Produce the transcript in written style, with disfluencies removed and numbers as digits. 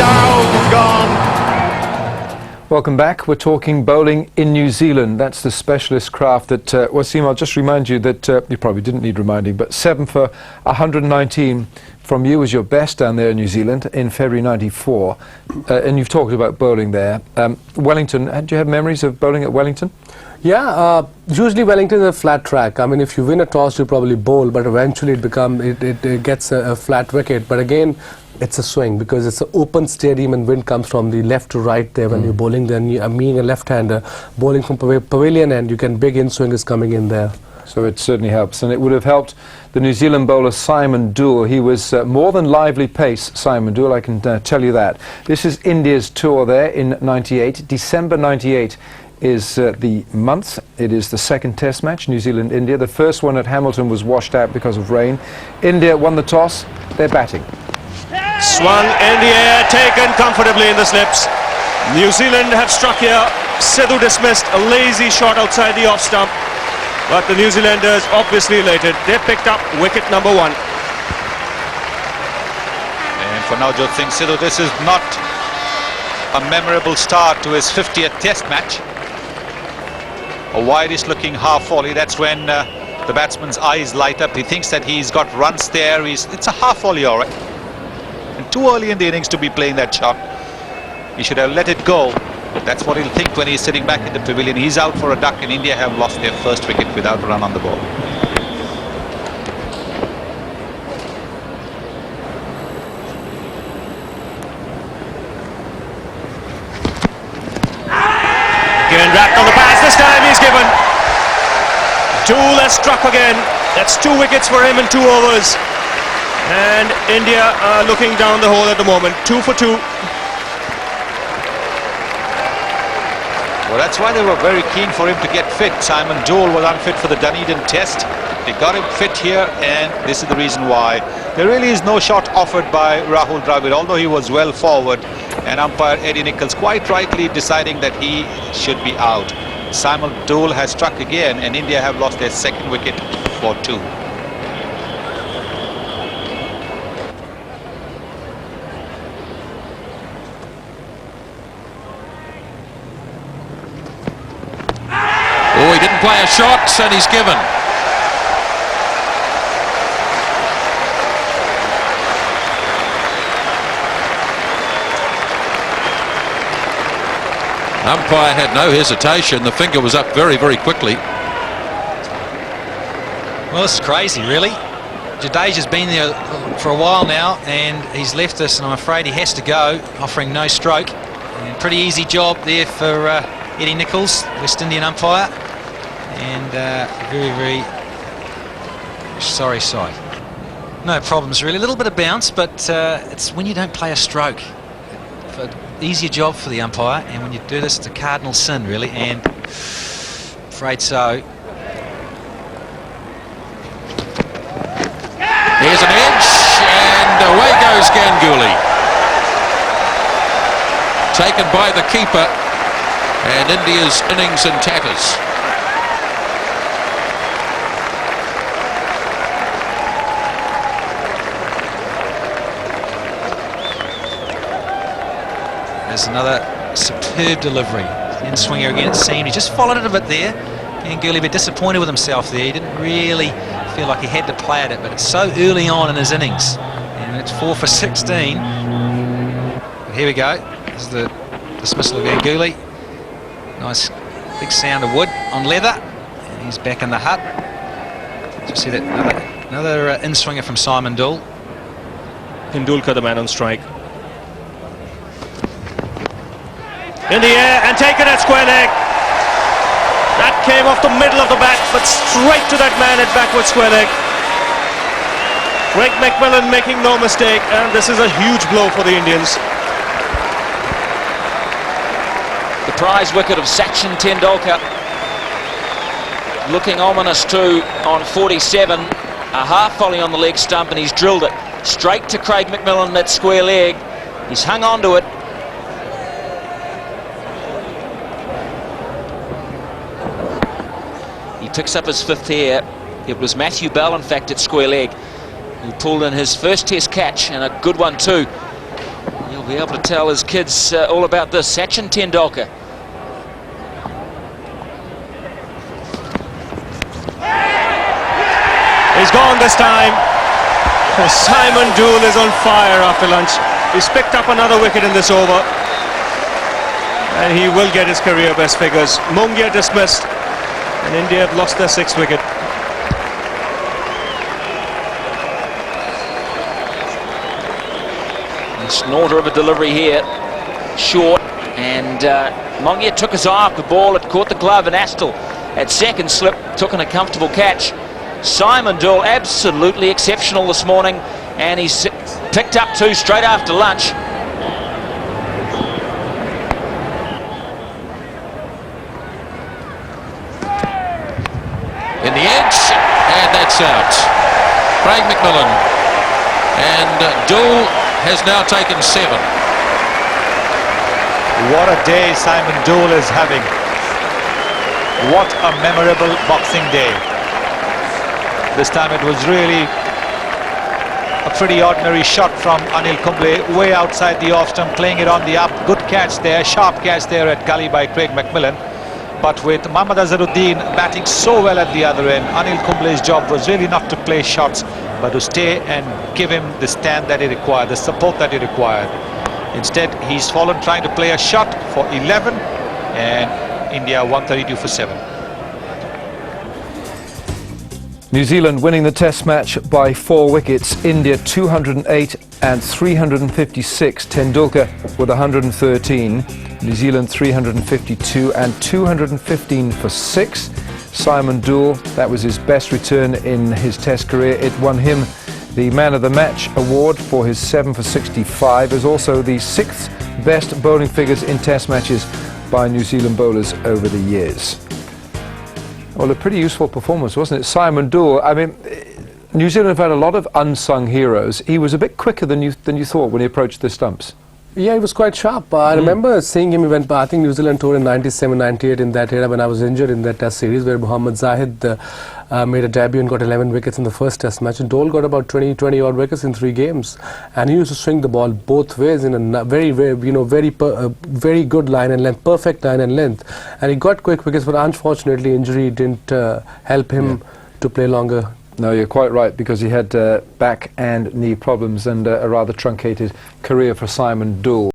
Doull gone. Welcome back. We're talking bowling in New Zealand. That's the specialist craft that, Wasim, I'll just remind you that you probably didn't need reminding, but 7 for 119 from you was your best down there in New Zealand in February '94. And you've talked about bowling there. Wellington, do you have memories of bowling at Wellington? Yeah, usually Wellington is a flat track. I mean, if you win a toss, you probably bowl, but eventually it gets a flat wicket. But again, it's a swing because it's an open stadium and wind comes from the left to right there when you're bowling. Then being a left-hander, bowling from pavilion end, you can big in swing is coming in there. So it certainly helps, and it would have helped the New Zealand bowler Simon Doull. He was more than lively pace, Simon Doull, I can tell you that. This is India's tour there in '98. December '98 is the month. It is the second test match, New Zealand-India. The first one at Hamilton was washed out because of rain. India won the toss. They're batting. Swung in the air, taken comfortably in the slips. New Zealand have struck here. Sidhu dismissed a lazy shot outside the off stump. But the New Zealanders obviously elated. They picked up wicket number 1. And for Navjot Singh Sidhu, this is not a memorable start to his 50th test match. A widest looking half volley. That's when the batsman's eyes light up. He thinks that he's got runs there. It's a half volley, all right. And too early in the innings to be playing that shot. He should have let it go. That's what he'll think when he's sitting back in the pavilion. He's out for a duck, and India have lost their first wicket without a run on the ball. Again wrapped on the pass. This time he's given. Doull has struck again. That's 2 wickets for him in 2 overs. And India are looking down the hole at the moment. 2 for 2. Well, that's why they were very keen for him to get fit. Simon Doull was unfit for the Dunedin test. They got him fit here, and this is the reason why. There really is no shot offered by Rahul Dravid, although he was well forward, and umpire Eddie Nichols quite rightly deciding that he should be out. Simon Doull has struck again, and India have lost their second wicket for 2. Oh, he didn't play a shot, and he's given. Umpire had no hesitation. The finger was up very, very quickly. Well, this is crazy, really. Jadeja's been there for a while now, and he's left us, and I'm afraid he has to go, offering no stroke. And pretty easy job there for Eddie Nichols, West Indian umpire. And very, very sorry sight. No problems really, a little bit of bounce, but it's when you don't play a stroke. Easier job for the umpire, and when you do this, it's a cardinal sin really, and afraid so. Here's an edge, and away goes Ganguly. Taken by the keeper, and India's innings in tatters. There's another superb delivery. In swinger again, it seemed. He just followed it a bit there. Ganguly a bit disappointed with himself there. He didn't really feel like he had to play at it, but it's so early on in his innings. And it's 4 for 16. But here we go. This is the dismissal of Ganguly. Nice big sound of wood on leather. And he's back in the hut. So you see that another in-swinger from Simon Doull. Tendulkar, the man on strike. In the air and taken at square leg. That came off the middle of the bat, but straight to that man at backward square leg. Greg McMillan making no mistake, and this is a huge blow for the Indians. The prize wicket of Sachin Tendulkar. Looking ominous too on 47. A half volley on the leg stump, and he's drilled it straight to Craig McMillan at square leg. He's hung on to it. He picks up his 5th here. It was Matthew Bell, in fact, at square leg, who pulled in his first test catch, and a good one too. He'll be able to tell his kids all about this. Sachin Tendulkar. He's gone this time. Simon Doull is on fire after lunch. He's picked up another wicket in this over, and he will get his career best figures. Mungia dismissed, and India have lost their 6th wicket. A snorter of a delivery here, short, and Mungia took his eye off the ball. It caught the glove, and Astle at second slip took in a comfortable catch. Simon Doull absolutely exceptional this morning, and he's picked up 2 straight after lunch. In the edge, and that's out. Craig McMillan. And Doull has now taken 7. What a day Simon Doull is having. What a memorable boxing day. This time it was really a pretty ordinary shot from Anil Kumble, way outside the off stump, playing it on the up. Good catch there, sharp catch there at gully by Craig McMillan. But with Mohammad Azharuddin batting so well at the other end, Anil Kumble's job was really not to play shots, but to stay and give him the stand that he required, the support that he required. Instead, he's fallen trying to play a shot for 11, and India 132 for 7. New Zealand winning the Test match by 4 wickets. India 208 and 356. Tendulkar with 113. New Zealand 352 and 215 for 6. Simon Doull, that was his best return in his Test career. It won him the Man of the Match award for his 7 for 65. It was also the 6th best bowling figures in Test matches by New Zealand bowlers over the years. Well, a pretty useful performance, wasn't it? Simon Doull, I mean, New Zealand have had a lot of unsung heroes. He was a bit quicker than you thought when he approached the stumps. Yeah, he was quite sharp. I remember seeing him, he went, I think New Zealand toured in 97, 98 in that era when I was injured in that Test series where Mohammad Zahid made a debut and got 11 wickets in the first Test match. And Doull got about 20 odd wickets in 3 games. And he used to swing the ball both ways in a very good line and length, perfect line and length. And he got quick wickets, but unfortunately injury didn't help him to play longer. No, you're quite right, because he had back and knee problems and a rather truncated career for Simon Doull.